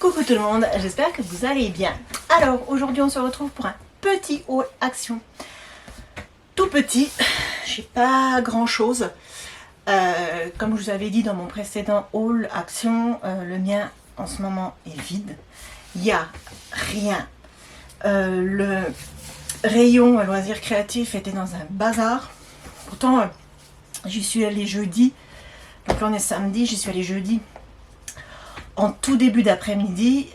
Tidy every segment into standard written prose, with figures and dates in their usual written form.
Coucou tout le monde, j'espère que vous allez bien. Alors aujourd'hui on se retrouve pour un petit haul action. Tout petit, j'ai pas grand chose. Comme je vous avais dit dans mon précédent haul action, le mien en ce moment est vide. Il n'y a rien. Le rayon loisirs créatifs était dans un bazar. Pourtant j'y suis allée jeudi. Donc là on est samedi, j'y suis allée jeudi. En tout début d'après-midi,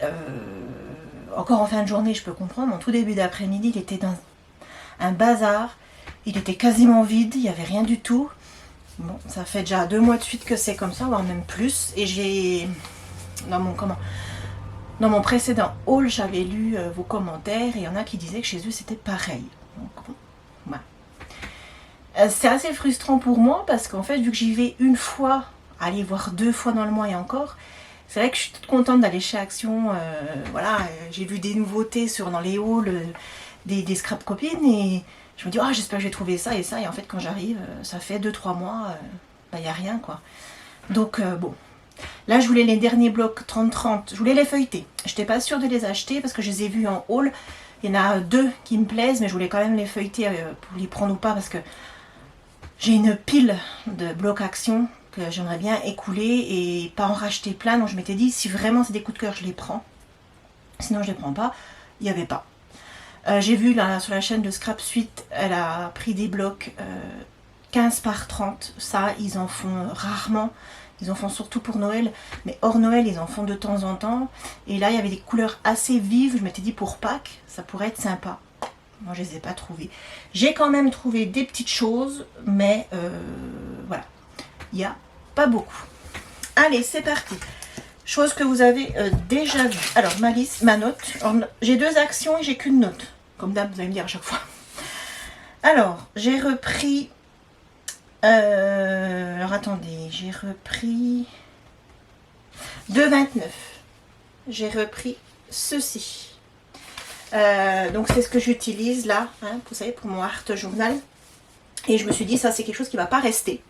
encore en fin de journée je peux comprendre, en tout début d'après-midi il était dans un bazar, il était quasiment vide, il n'y avait rien du tout. Bon, ça fait déjà 2 mois de suite que c'est comme ça, voire même plus, et j'ai, dans mon précédent haul, j'avais lu vos commentaires, et il y en a qui disaient que chez eux c'était pareil. Donc, bon, voilà. C'est assez frustrant pour moi, parce qu'en fait, vu que j'y vais une fois, aller voir 2 fois dans le mois et encore, c'est vrai que je suis toute contente d'aller chez Action. Voilà, j'ai vu des nouveautés dans les hauls, des scrap copines, et je me dis, oh, j'espère que j'ai trouvé ça et ça. Et en fait, quand j'arrive, ça fait 2-3 mois, il n'y a rien, quoi. Donc, bon. Là, je voulais les derniers blocs 30-30, je voulais les feuilleter. Je n'étais pas sûre de les acheter parce que je les ai vus en haul. Il y en a 2 qui me plaisent, mais je voulais quand même les feuilleter pour les prendre ou pas, parce que j'ai une pile de blocs Action que j'aimerais bien écouler et pas en racheter plein. Donc je m'étais dit, si vraiment c'est des coups de cœur, je les prends. Sinon je les prends pas. Il n'y avait pas. J'ai vu là, sur la chaîne de Scrap Suite, elle a pris des blocs 15 par 30. Ça, ils en font rarement. Ils en font surtout pour Noël. Mais hors Noël, ils en font de temps en temps. Et là, il y avait des couleurs assez vives. Je m'étais dit, pour Pâques, ça pourrait être sympa. Moi, je ne les ai pas trouvées. J'ai quand même trouvé des petites choses. Mais voilà. Il n'y a pas beaucoup. Allez, c'est parti. Chose que vous avez déjà vue. Alors, ma liste, ma note. J'ai 2 actions et j'ai qu'une note. Comme d'hab, vous allez me dire à chaque fois. Alors, j'ai repris... alors, attendez. J'ai repris... 2,29. J'ai repris ceci. Donc, c'est ce que j'utilise là. Hein, vous savez, pour mon art journal. Et je me suis dit, ça, c'est quelque chose qui ne va pas rester.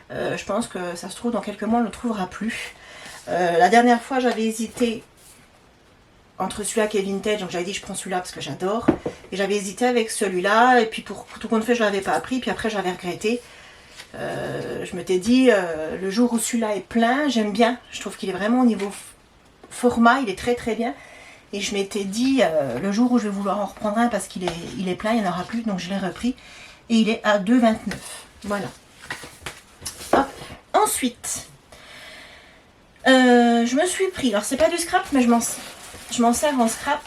Je pense que ça se trouve dans quelques mois on ne le trouvera plus. La dernière fois j'avais hésité entre celui-là qui est vintage, donc j'avais dit je prends celui-là parce que j'adore, et j'avais hésité avec celui-là, et puis pour tout compte fait je ne l'avais pas pris, puis après j'avais regretté. Je m'étais dit le jour où celui-là est plein, j'aime bien, je trouve qu'il est vraiment au niveau format, il est très très bien, et je m'étais dit le jour où je vais vouloir en reprendre un parce qu'il est plein, il n'y en aura plus, donc je l'ai repris, et il est à 2,29. Voilà. Ensuite, je me suis pris, alors c'est pas du scrap, mais je m'en sers en scrap,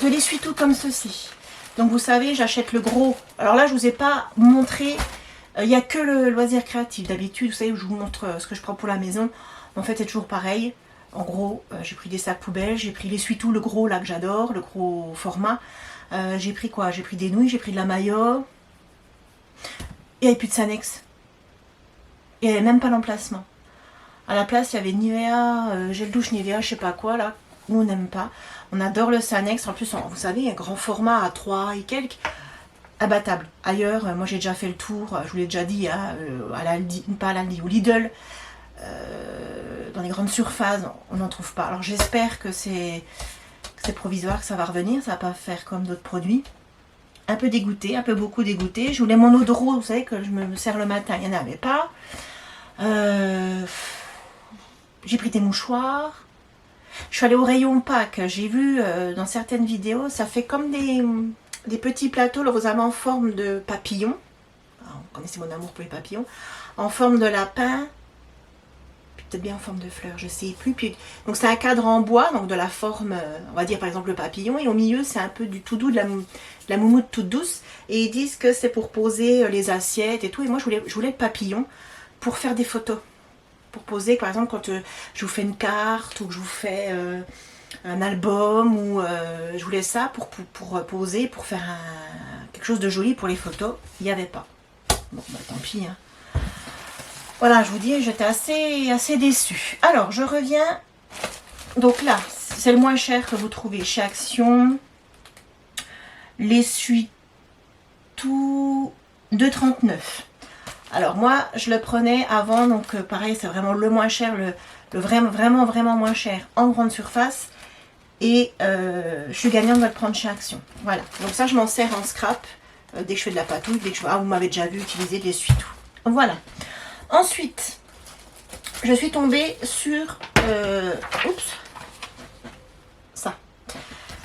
de l'essuie-tout comme ceci. Donc vous savez, j'achète le gros. Alors là, je vous ai pas montré, il n'y a que le loisir créatif. D'habitude, vous savez, je vous montre ce que je prends pour la maison. En fait, c'est toujours pareil. En gros, j'ai pris des sacs poubelles, j'ai pris l'essuie-tout, le gros là que j'adore, le gros format. J'ai pris quoi? J'ai pris des nouilles, j'ai pris de la mayo. Il n'y avait plus de Sanex. Il n'y avait même pas l'emplacement. À la place, il y avait Nivea, gel douche Nivea, je sais pas quoi là. Nous, on n'aime pas. On adore le Sanex. En plus, vous savez, un grand format à 3 et quelques. Abattable. Ailleurs, moi j'ai déjà fait le tour, je vous l'ai déjà dit, à l'Aldi, pas à l'Aldi, au Lidl. Dans les grandes surfaces, on n'en trouve pas. Alors j'espère que c'est provisoire, que ça va revenir. Ça va pas faire comme d'autres produits. Un peu dégoûté, un peu beaucoup dégoûté. Je voulais mon eau de rose, vous savez, que je me sers le matin, il n'y en avait pas. J'ai pris des mouchoirs. Je suis allée au rayon Pâques. J'ai vu dans certaines vidéos, ça fait comme des petits plateaux, là, vous avez en forme de papillon. Alors, vous connaissez mon amour pour les papillons. En forme de lapin. Peut-être bien en forme de fleur, je sais plus. Puis, donc c'est un cadre en bois, donc de la forme, on va dire par exemple le papillon, et au milieu c'est un peu du tout doux, de la moumoute toute douce, et ils disent que c'est pour poser les assiettes et tout, et moi je voulais le papillon pour faire des photos, pour poser par exemple quand je vous fais une carte, ou que je vous fais un album, ou je voulais ça pour poser, pour faire quelque chose de joli pour les photos. Il n'y avait pas. Bon bah tant pis, hein. Voilà, je vous dis, j'étais assez déçue. Alors, je reviens. Donc là, c'est le moins cher que vous trouvez chez Action. L'essuie-tout 2,39. Alors moi, je le prenais avant, donc pareil, c'est vraiment le moins cher, vraiment moins cher en grande surface. Et je suis gagnante de le prendre chez Action. Voilà, donc ça je m'en sers en scrap. Dès que je fais de la patouille, dès que je... Ah, vous m'avez déjà vu utiliser de l'essuie-tout. Voilà. Ensuite, je suis tombée sur... oups. Ça.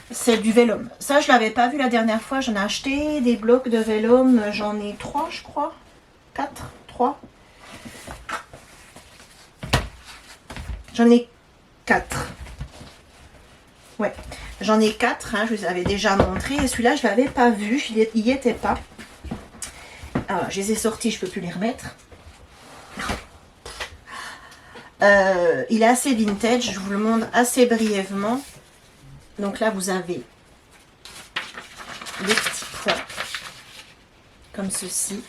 C'est du vélum. Ça, je ne l'avais pas vu la dernière fois. J'en ai acheté des blocs de vélum. J'en ai 3, je crois. 4, 3. J'en ai 4. Ouais, j'en ai 4, hein, je vous avais déjà montré. Et celui-là, je ne l'avais pas vu, il n'y était pas. Alors, je les ai sortis, je ne peux plus les remettre. Il est assez vintage, je vous le montre assez brièvement. Donc là, vous avez des petits points, comme ceci.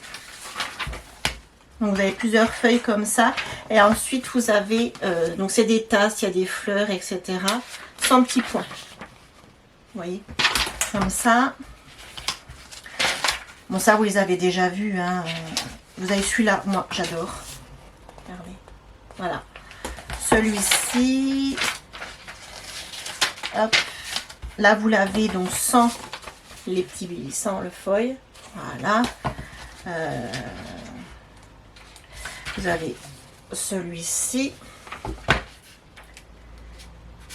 Donc vous avez plusieurs feuilles comme ça. Et ensuite, vous avez, donc c'est des tasses, il y a des fleurs, etc. 100 petits points. Vous voyez, comme ça. Bon, ça, vous les avez déjà vus. Hein. Vous avez celui-là, moi, j'adore. Regardez. Voilà. Celui-ci. Hop. Là, vous l'avez donc sans les petits billes, sans le foil. Voilà. Vous avez celui-ci.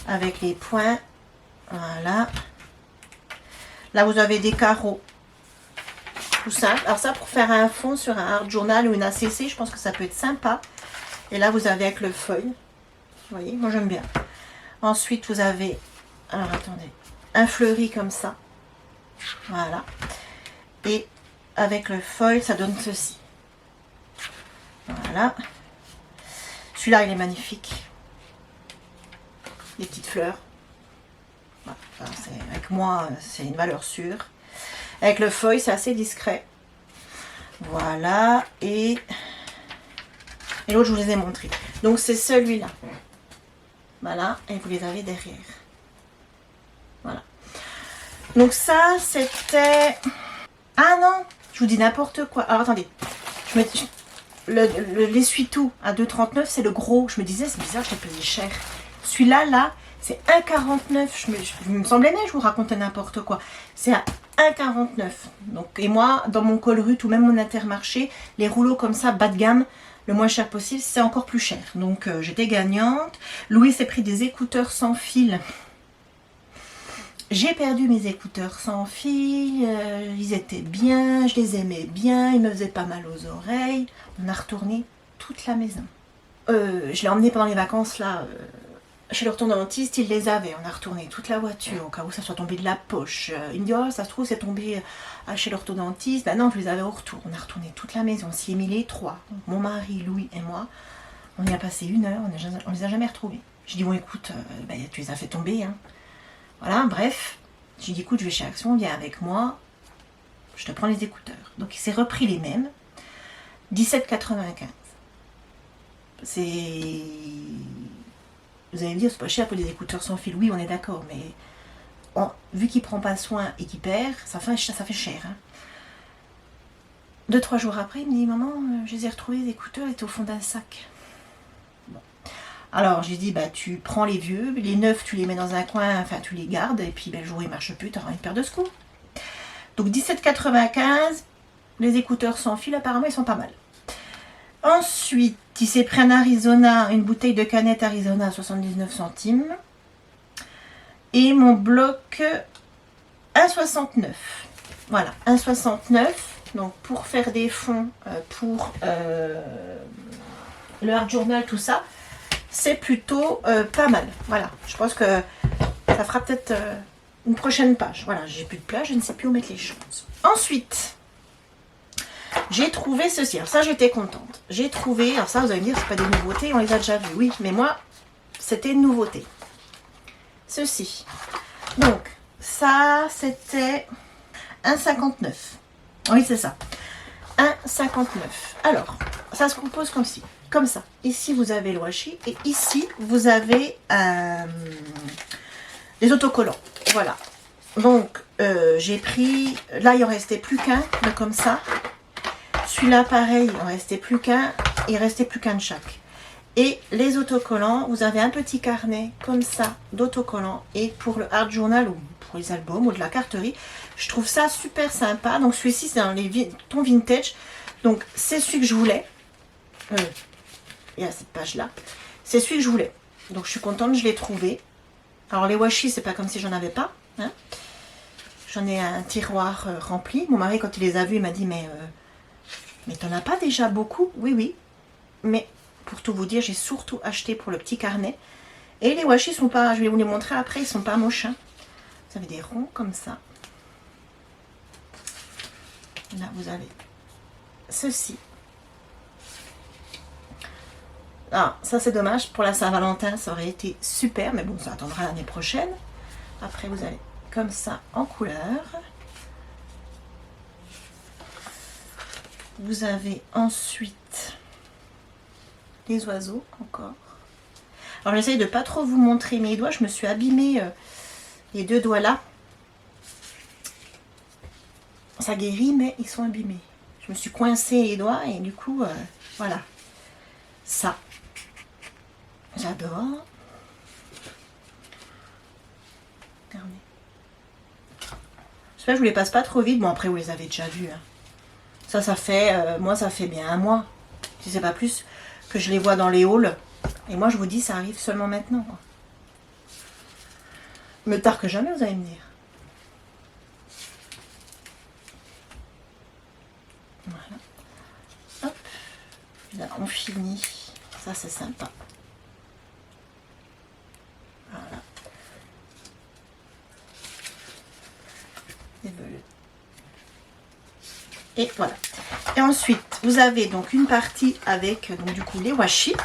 Avec les points. Voilà. Là, vous avez des carreaux. Tout simple. Alors ça, pour faire un fond sur un art journal ou une ACC, je pense que ça peut être sympa. Et là, vous avez avec le feuille. Vous voyez, moi j'aime bien. Ensuite, vous avez, alors attendez, un fleuri comme ça. Voilà. Et avec le feuille, ça donne ceci. Voilà. Celui-là, il est magnifique. Des petites fleurs. Voilà. Avec moi, c'est une valeur sûre. Avec le feuille, c'est assez discret. Voilà. Et l'autre, je vous les ai montrés. Donc, c'est celui-là. Voilà. Et vous les avez derrière. Voilà. Donc, ça, c'était... Ah non, je vous dis n'importe quoi. Alors, attendez. L'essuie-tout à 2,39, c'est le gros. Je me disais, c'est bizarre, je l'ai payé cher. Celui-là, là, c'est 1,49. Je me semblait bien, je vous racontais n'importe quoi. C'est à 1,49. Donc, et moi, dans mon Colruyt ou même mon Intermarché, les rouleaux comme ça, bas de gamme, le moins cher possible, c'est encore plus cher. Donc, j'étais gagnante. Louis s'est pris des écouteurs sans fil. J'ai perdu mes écouteurs sans fil. Ils étaient bien, je les aimais bien. Ils me faisaient pas mal aux oreilles. On a retourné toute la maison. Je l'ai emmené pendant les vacances, là... chez l'orthodontiste, il les avait. On a retourné toute la voiture au cas où ça soit tombé de la poche. Il me dit, oh, ça se trouve, c'est tombé chez l'orthodontiste. Ben non, je les avais au retour. On a retourné toute la maison. On s'y est mis les trois. Mon mari, Louis et moi. On y a passé 1 heure. On les a jamais retrouvés. Je dis, bon, écoute, ben, tu les as fait tomber. Hein. Voilà, bref. J'ai dit, écoute, je vais chez Action, viens avec moi. Je te prends les écouteurs. Donc, il s'est repris les mêmes. 17,95. C'est... Vous allez me dire, c'est pas cher pour des écouteurs sans fil. Oui, on est d'accord, mais vu qu'il prend pas soin et qu'il perd, ça fait cher. Hein. 2-3 jours après, il me dit, maman, je les ai retrouvés, les écouteurs étaient au fond d'un sac. Bon. Alors, j'ai dit, bah, tu prends les vieux, les neufs, tu les mets dans un coin, enfin, tu les gardes, et puis, ben, le jour où ils marchent plus, tu auras une paire de secours. Donc, 17,95, les écouteurs sans fil, apparemment, ils sont pas mal. Ensuite, il s'est pris un Arizona, une bouteille de canette Arizona à 79 centimes. Et mon bloc 1,69. Voilà, 1,69. Donc pour faire des fonds, pour le art journal, tout ça, c'est plutôt pas mal. Voilà, je pense que ça fera peut-être une prochaine page. Voilà, j'ai plus de place, je ne sais plus où mettre les choses. Ensuite... j'ai trouvé ceci. Alors ça, j'étais contente. J'ai trouvé, alors ça, vous allez me dire, c'est pas des nouveautés, on les a déjà vues. Oui, mais moi, c'était une nouveauté. Ceci. Donc, ça, c'était 1,59. Oui, c'est ça. 1,59. Alors, ça se compose comme ça. Ici, vous avez le washi et ici, vous avez les autocollants. Voilà. Donc, j'ai pris... Là, il en restait plus qu'un, comme ça. Celui-là, pareil, il restait plus qu'un. Il restait plus qu'un de chaque. Et les autocollants, vous avez un petit carnet comme ça d'autocollants. Et pour le art journal ou pour les albums ou de la carterie, je trouve ça super sympa. Donc celui-ci, c'est dans les tons vintage. Donc c'est celui que je voulais. Il y a cette page-là. C'est celui que je voulais. Donc je suis contente, je l'ai trouvé. Alors les washi, c'est pas comme si j'en avais pas. Hein. J'en ai un tiroir rempli. Mon mari, quand il les a vus, il m'a dit mais t'en as pas déjà beaucoup? Oui, oui. Mais pour tout vous dire, j'ai surtout acheté pour le petit carnet. Et les washi sont pas, je vais vous les montrer après, ils sont pas moches. Hein. Vous avez des ronds comme ça. Là, vous avez ceci. Ah, ça c'est dommage. Pour la Saint-Valentin, ça aurait été super. Mais bon, ça attendra l'année prochaine. Après, vous avez comme ça en couleur. Vous avez ensuite les oiseaux encore. Alors j'essaye de pas trop vous montrer mes doigts. Je me suis abîmé les deux doigts là. Ça guérit, mais ils sont abîmés. Je me suis coincé les doigts et du coup, voilà. Ça, j'adore. Regardez. J'espère que je vous les passe pas trop vite. Bon, après, vous les avez déjà vus. Hein. Ça fait, moi, ça fait bien un mois, si c'est pas plus, que je les vois dans les hauls. Et moi, je vous dis, ça arrive seulement maintenant. Quoi. Mais tard que jamais, vous allez me dire. Voilà. Hop. Là, on finit. Ça, c'est sympa. Voilà. Des velours. Et voilà. Et ensuite, vous avez donc une partie avec donc du coup les washi.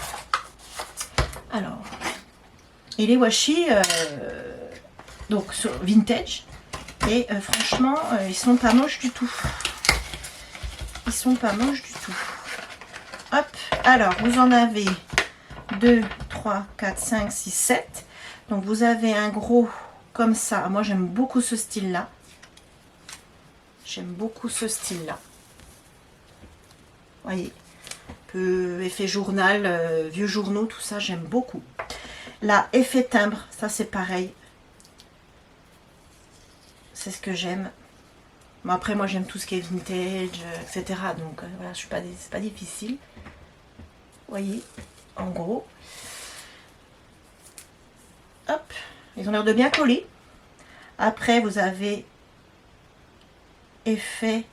Alors, et les washi donc sur vintage. Et franchement, ils sont pas moches du tout. Ils sont pas moches du tout. Hop. Alors, vous en avez 2, 3, 4, 5, 6, 7. Donc, vous avez un gros comme ça. Moi, j'aime beaucoup ce style-là. J'aime beaucoup ce style-là. Voyez, peu effet journal, vieux journaux, tout ça, j'aime beaucoup. Là, effet timbre, ça c'est pareil. C'est ce que j'aime. Bon, après, moi, j'aime tout ce qui est vintage, etc. Donc, voilà, je suis pas, c'est pas difficile. Voyez, en gros. Hop, ils ont l'air de bien coller. Après, vous avez effet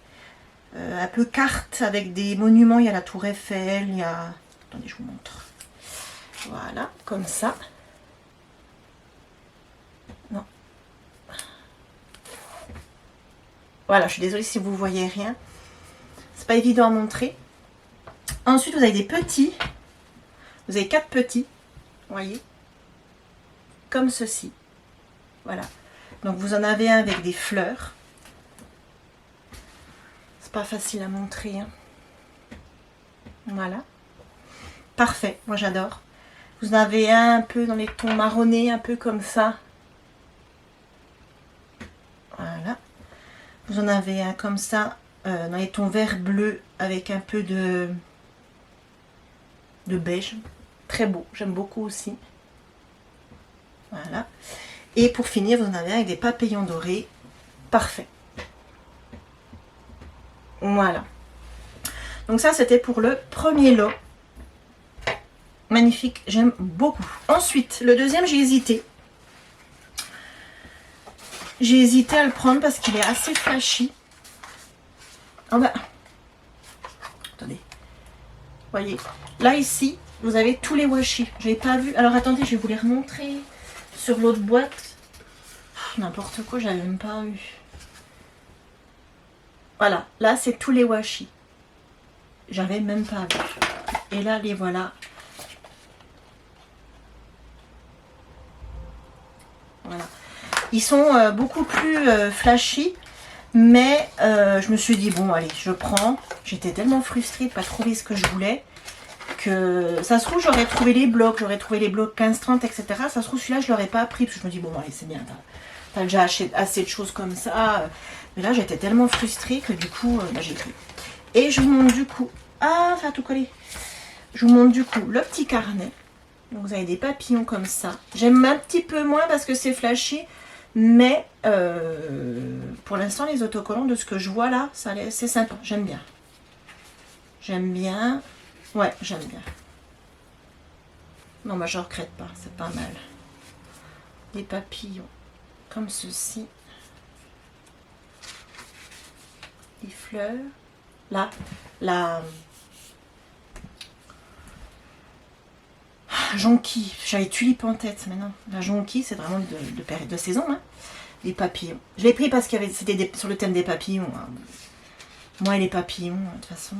un peu carte avec des monuments. Il y a la tour Eiffel, il y a... Attendez, je vous montre. Voilà, comme ça. Non. Voilà, je suis désolée si vous voyez rien. C'est pas évident à montrer. Ensuite, vous avez des petits. Vous avez 4 petits. Vous voyez. Comme ceci. Voilà. Donc, vous en avez un avec des fleurs. Pas facile à montrer. Hein. Voilà. Parfait. Moi, j'adore. Vous en avez un peu dans les tons marronnés, un peu comme ça. Voilà. Vous en avez un comme ça, dans les tons vert bleu, avec un peu de beige. Très beau. J'aime beaucoup aussi. Voilà. Et pour finir, vous en avez un avec des papillons dorés. Parfait. Voilà. Donc ça, c'était pour le premier lot. Magnifique, j'aime beaucoup. Ensuite, le deuxième, j'ai hésité. J'ai hésité à le prendre parce qu'il est assez flashy. Oh bah. Attendez. Voyez. Là, ici, vous avez tous les washi. Je n'ai pas vu. Alors, attendez, je vais vous les remontrer sur l'autre boîte. N'importe quoi, je n'avais même pas vu. Voilà, là c'est tous les washi. J'avais même pas vu. Et là, les voilà. Voilà. Ils sont beaucoup plus flashy. Mais je me suis dit, bon, allez, je prends. J'étais tellement frustrée de ne pas trouver ce que je voulais. Que ça se trouve, j'aurais trouvé les blocs. J'aurais trouvé les blocs 15-30, etc. Ça se trouve, celui-là, je ne l'aurais pas pris. Parce que je me dis, bon, allez, c'est bien. T'as déjà assez de choses comme ça. Mais là, j'étais tellement frustrée que du coup, j'ai pris. Et je vous montre du coup, ah, enfin tout coller. Je vous montre du coup le petit carnet. Donc vous avez des papillons comme ça. J'aime un petit peu moins parce que c'est flashy. Mais pour l'instant, les autocollants, de ce que je vois là, c'est sympa. J'aime bien. J'aime bien. Ouais, j'aime bien. Non, moi je ne regrette pas. C'est pas mal. Des papillons comme ceci. Des fleurs. Là, la jonquille. J'avais tulipe en tête, mais non. La jonquille, c'est vraiment de période de saison. Hein. Les papillons. Je l'ai pris parce que c'était sur le thème des papillons. Hein. Moi et les papillons, de toute façon.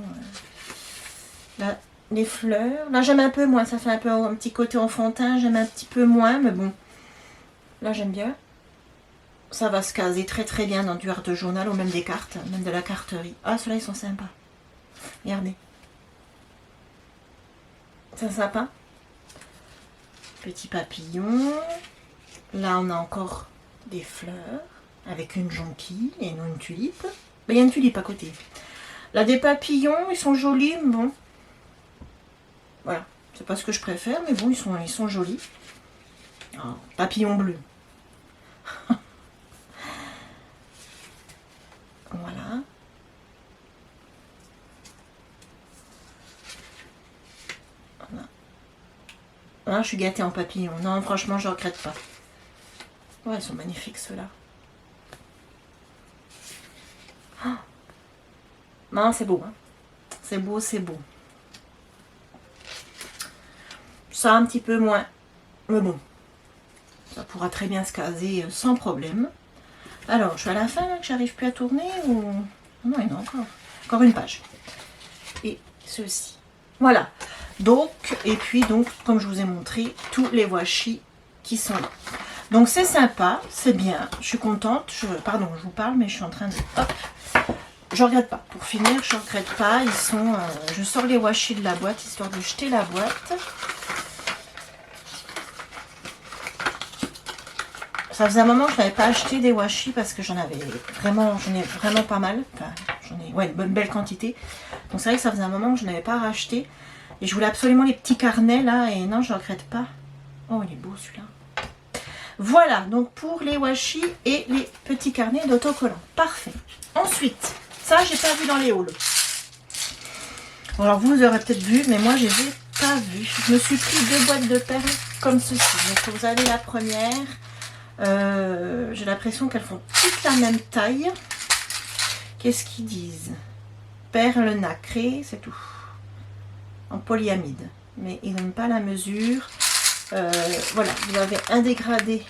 Là, les fleurs. Là, j'aime un peu moins. Ça fait un peu un petit côté enfantin. J'aime un petit peu moins, mais bon. Là, j'aime bien. Ça va se caser très très bien dans du art de journal ou même des cartes, même de la carterie. Ah, ceux-là, ils sont sympas. Regardez. C'est sympa. Petit papillon. Là, on a encore des fleurs avec une jonquille et non une tulipe. Mais il y a une tulipe à côté. Là, des papillons, ils sont jolis, mais bon. Voilà. C'est pas ce que je préfère, mais bon, ils sont jolis. Oh, papillon bleu. Voilà. Voilà. Ah, je suis gâtée en papillon. Non, franchement, je regrette pas. Ouais, ils sont magnifiques ceux-là. Oh. Non, c'est beau. Hein. C'est beau, c'est beau. Ça, un petit peu moins. Mais bon. Ça pourra très bien se caser sans problème. Alors, je suis à la fin, là, que j'arrive plus à tourner ou... Non, il y en a encore. Encore une page. Et ceci. Voilà. Donc, et puis, donc, comme je vous ai montré, tous les washi qui sont là. Donc, c'est sympa, c'est bien. Je suis contente. Pardon, je vous parle, mais je suis en train de... Hop. Je regrette pas. Pour finir, je regrette pas. Ils sont... je sors les washi de la boîte, histoire de jeter la boîte. Ça faisait un moment que je n'avais pas acheté des washi parce que j'en ai vraiment pas mal. Enfin, j'en ai une belle quantité. Donc c'est vrai que ça faisait un moment que je n'avais pas racheté. Et je voulais absolument les petits carnets là. Et non, je ne regrette pas. Oh, il est beau celui-là. Voilà, donc pour les washi et les petits carnets d'autocollants. Parfait. Ensuite, ça, j'ai pas vu dans les hauls. Alors vous aurez peut-être vu, mais moi, je les ai pas vus. Je me suis pris 2 boîtes de perles comme ceci. Donc vous avez la première. J'ai l'impression qu'elles font toutes la même taille. Qu'est-ce qu'ils disent? Perles nacrées, c'est tout. En polyamide. Mais ils n'ont pas la mesure. Voilà, vous avez un dégradé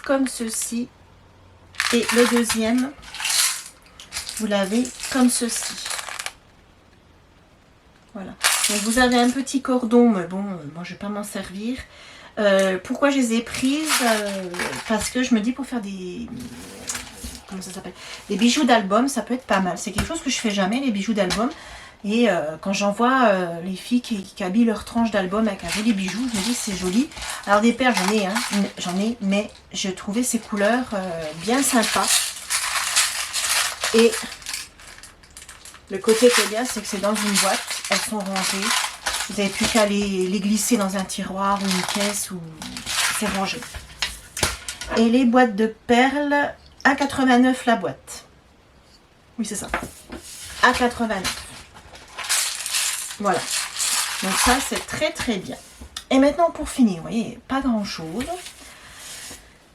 comme ceci. Et le deuxième, vous l'avez comme ceci. Voilà. Donc vous avez un petit cordon, mais bon, moi je ne vais pas m'en servir. Pourquoi je les ai prises? Parce que je me dis pour faire des... Comment ça s'appelle? Des bijoux d'album, ça peut être pas mal. C'est quelque chose que je fais jamais, les bijoux d'album. Et quand j'en vois les filles qui habillent leur tranche d'album avec un joli bijou, je me dis c'est joli. Alors des perles, j'en ai, mais j'ai trouvé ces couleurs bien sympas. Et le côté qui est bien, c'est que c'est dans une boîte, elles sont rangées. Vous n'avez plus qu'à les glisser dans un tiroir ou une caisse où c'est rangé. Et les boîtes de perles, à 89 la boîte. Oui, c'est ça. À 89. Voilà. Donc ça, c'est très très bien. Et maintenant, pour finir, vous voyez, pas grand chose.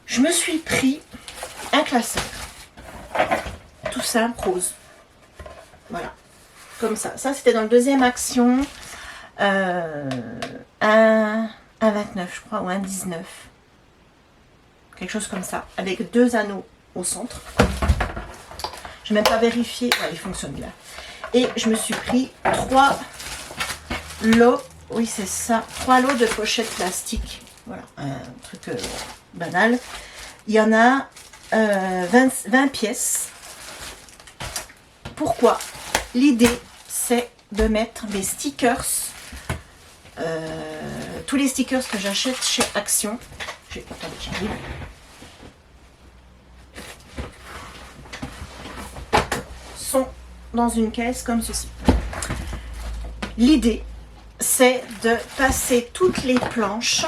Je me suis pris un classeur. Tout simple, rose. Voilà. Comme ça. Ça, c'était dans le deuxième action. Un 29 je crois, ou un 19, quelque chose comme ça, avec 2 anneaux au centre. Je n'ai même pas vérifié. Ouais, il fonctionne bien. Et je me suis pris 3 lots, oui c'est ça, 3 lots de pochettes plastiques. Voilà, un truc banal. Il y en a 20 pièces. Pourquoi? L'idée, c'est de mettre des stickers. Tous les stickers que j'achète chez Action. Attendez, j'arrive. Sont dans une caisse comme ceci. L'idée, c'est de passer toutes les planches,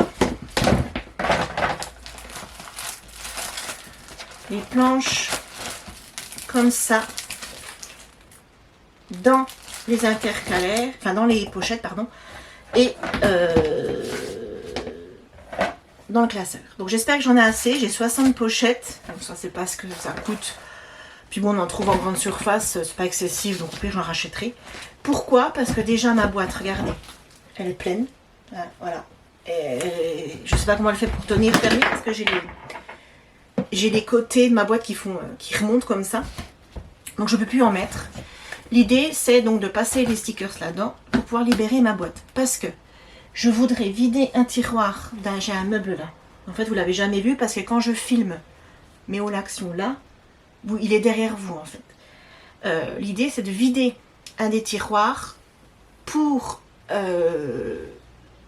comme ça, dans les intercalaires, enfin dans les pochettes, pardon, et dans le classeur. Donc j'espère que j'en ai assez. J'ai 60 pochettes. Donc ça, c'est pas ce que ça coûte. Puis bon, on en trouve en grande surface, c'est pas excessif, donc au pire j'en rachèterai. Pourquoi? Parce que déjà ma boîte, regardez, elle est pleine. Voilà. Et je sais pas comment elle fait pour tenir fermée, parce que j'ai les côtés de ma boîte qui remontent comme ça. Donc je peux plus en mettre. L'idée, c'est donc de passer les stickers là-dedans pour pouvoir libérer ma boîte. Parce que je voudrais vider un tiroir. J'ai un meuble là. En fait, vous l'avez jamais vu parce que quand je filme mes hauts l'action là, il est derrière vous en fait. L'idée, c'est de vider un des tiroirs pour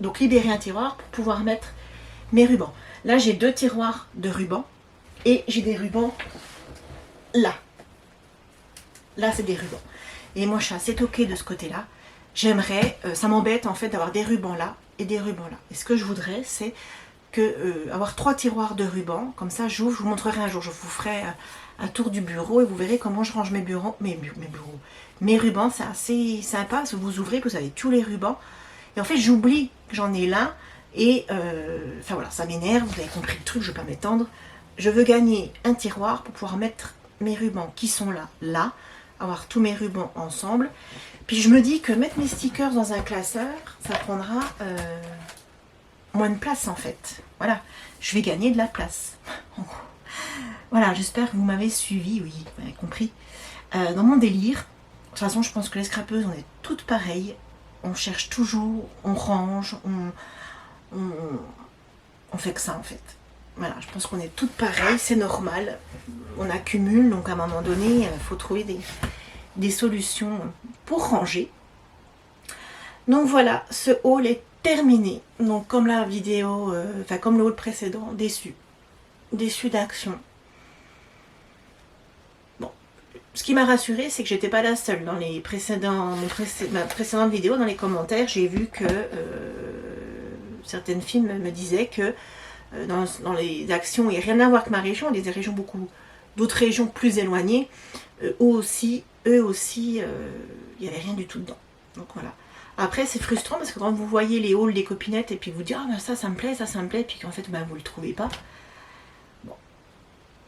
donc libérer un tiroir pour pouvoir mettre mes rubans. Là, j'ai 2 tiroirs de rubans et j'ai des rubans là. Là, c'est des rubans. Et moi, je suis assez toquée de ce côté-là. J'aimerais, ça m'embête en fait d'avoir des rubans là et des rubans là. Et ce que je voudrais, c'est que avoir 3 tiroirs de rubans. Comme ça, je vous montrerai un jour. Je vous ferai un tour du bureau et vous verrez comment je range mes rubans. C'est assez sympa parce que vous ouvrez, vous avez tous les rubans. Et en fait, j'oublie que j'en ai là. Et enfin voilà, ça m'énerve. Vous avez compris le truc, je ne vais pas m'étendre. Je veux gagner un tiroir pour pouvoir mettre mes rubans qui sont là. Avoir tous mes rubans ensemble. Puis je me dis que mettre mes stickers dans un classeur, ça prendra moins de place en fait. Voilà, je vais gagner de la place. Voilà, j'espère que vous m'avez suivi, oui, vous avez compris. Dans mon délire, de toute façon, je pense que les scrapeuses, on est toutes pareilles. On cherche toujours, on range, on fait que ça en fait. Voilà, je pense qu'on est toutes pareilles, c'est normal. On accumule, donc à un moment donné, il faut trouver des solutions pour ranger. Donc voilà, ce haul est terminé. Donc comme la vidéo, comme le haul précédent, déçu d'action. Bon, ce qui m'a rassurée, c'est que j'étais pas la seule. Dans les ma précédente vidéo, dans les commentaires, j'ai vu que certaines filles me disaient que dans les actions, il n'y a rien à voir avec ma région, des régions d'autres régions plus éloignées, eux aussi, il n'y avait rien du tout dedans. Donc voilà. Après, c'est frustrant parce que quand vous voyez les hauls des copinettes et puis vous dites ah ben ça me plaît, et puis qu'en fait ben, vous ne le trouvez pas. Bon,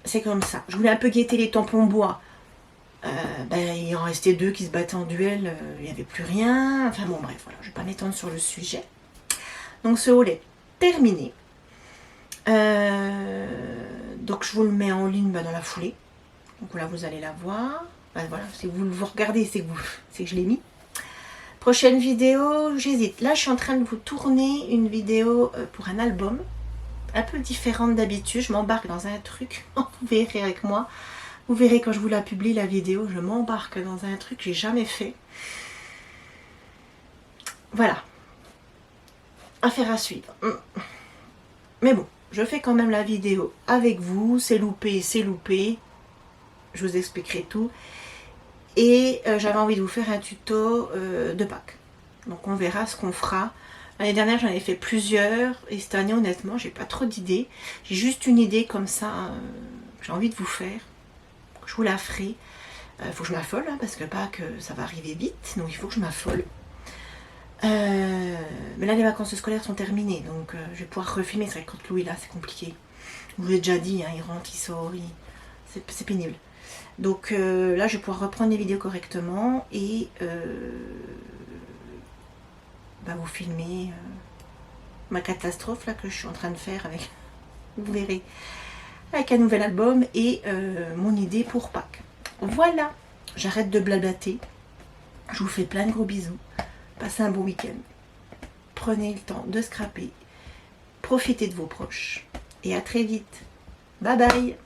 c'est comme ça. Je voulais un peu guetter les tampons bois. Il en restait 2 qui se battaient en duel, il n'y avait plus rien. Enfin bon bref, voilà, je ne vais pas m'étendre sur le sujet. Donc ce haul est terminé. Donc je vous le mets en ligne dans la foulée. Donc là vous allez la voir. Voilà, si vous regardez, c'est que je l'ai mis. Prochaine vidéo, j'hésite. Là je suis en train de vous tourner une vidéo pour un album. Un peu différente d'habitude. Je m'embarque dans un truc. Vous verrez avec moi. Vous verrez quand je vous la publie la vidéo. Je m'embarque dans un truc que j'ai jamais fait. Voilà. Affaire à suivre. Mais bon. Je fais quand même la vidéo avec vous, c'est loupé, je vous expliquerai tout. Et j'avais envie de vous faire un tuto de Pâques. Donc on verra ce qu'on fera. L'année dernière j'en ai fait plusieurs et cette année honnêtement j'ai pas trop d'idées. J'ai juste une idée comme ça que j'ai envie de vous faire. Je vous la ferai. Il faut que je m'affole parce que Pâques ça va arriver vite, donc il faut que je m'affole. Mais là les vacances scolaires sont terminées, donc je vais pouvoir refilmer. C'est vrai que quand Louis est là c'est compliqué. Je vous l'ai déjà dit, il rentre, il sort, c'est pénible. Donc là je vais pouvoir reprendre les vidéos correctement et vous filmer ma catastrophe là que je suis en train de faire avec, vous verrez, avec un nouvel album et mon idée pour Pâques. Voilà, j'arrête de blablater. Je vous fais plein de gros bisous. Passez un bon week-end. Prenez le temps de scraper. Profitez de vos proches. Et à très vite. Bye bye.